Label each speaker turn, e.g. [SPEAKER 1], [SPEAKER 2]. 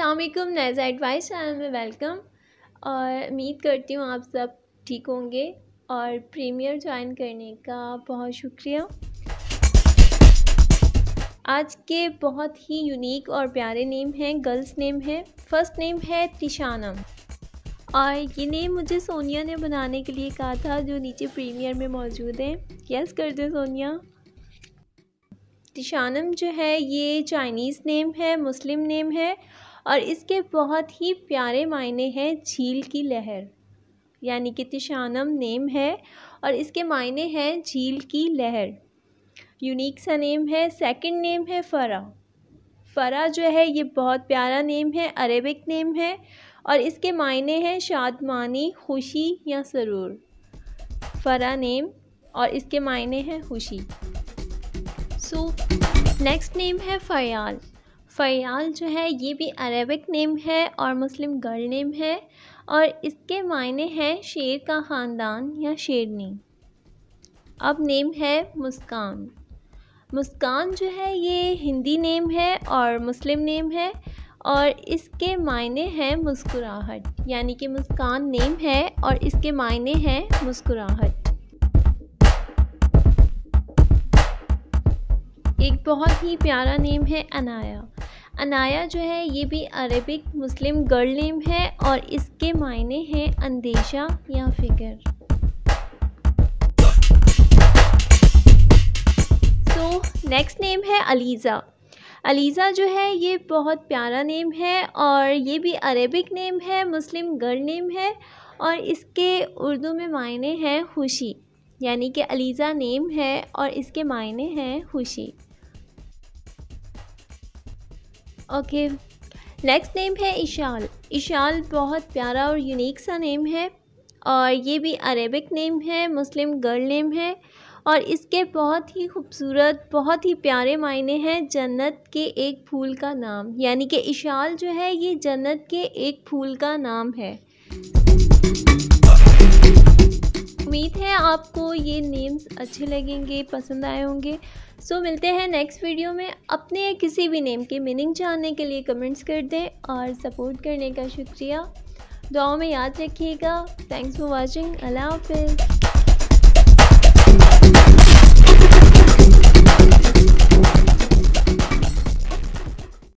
[SPEAKER 1] अस्सलाम वालेकुम, Neza advice channel में वेलकम। और उम्मीद करती हूँ आप सब ठीक होंगे और प्रीमियर ज्वाइन करने का बहुत शुक्रिया। आज के बहुत ही यूनिक और प्यारे नेम हैं, गर्ल्स नेम है। फर्स्ट नेम है तिशानम और ये नेम मुझे सोनिया ने बनाने के लिए कहा था, जो नीचे प्रीमियर में मौजूद है। यस कर दे सोनिया। तिशानम जो है ये चाइनीज़ नेम है, मुस्लिम नेम है और इसके बहुत ही प्यारे मायने हैं झील की लहर, यानी कि तिशानम नेम है और इसके मायने हैं झील की लहर। यूनिक सा नेम है। सेकंड नेम है फ़रा। फ़रा जो है ये बहुत प्यारा नेम है, अरेबिक नेम है और इसके मायने हैं शादमानी, खुशी या सरूर। फ़रा नेम और इसके मायने हैं खुशी। नेक्स्ट नेम है फ़याल। फ़याल जो है ये भी अरेबिक नेम है और मुस्लिम गर्ल नेम है और इसके मायने हैं शेर का ख़ानदान या शेरनी। अब नेम है मुस्कान। मुस्कान जो है ये हिंदी नेम है और मुस्लिम नेम है और इसके मायने हैं मुस्कुराहट, यानी कि मुस्कान नेम है और इसके मायने हैं मुस्कुराहट। एक बहुत ही प्यारा नेम है अनाया। अनाया जो है ये भी अरेबिक मुस्लिम गर्ल नेम है और इसके मायने हैं अंदेशा या फिक्र। नेक्स्ट नेम है अलीज़ा। अलीज़ा जो है ये बहुत प्यारा नेम है और ये भी अरेबिक नेम है, मुस्लिम गर्ल नेम है और इसके उर्दू में मायने हैं खुशी, यानी कि अलीज़ा नेम है और इसके मायने हैं खुशी। ओके, नेक्स्ट नेम है इशाल। इशाल बहुत प्यारा और यूनिक सा नेम है और ये भी अरेबिक नेम है, मुस्लिम गर्ल नेम है और इसके बहुत ही खूबसूरत, बहुत ही प्यारे मायने हैं जन्नत के एक फूल का नाम, यानी कि इशाल जो है ये जन्नत के एक फूल का नाम है। उम्मीद है आपको ये नेम्स अच्छे लगेंगे, पसंद आए होंगे। मिलते हैं नेक्स्ट वीडियो में। अपने किसी भी नेम के मीनिंग जानने के लिए कमेंट्स कर दें और सपोर्ट करने का शुक्रिया। दुआओं में याद रखिएगा। Thanks for watching. अल्लाह हाफ़िज़।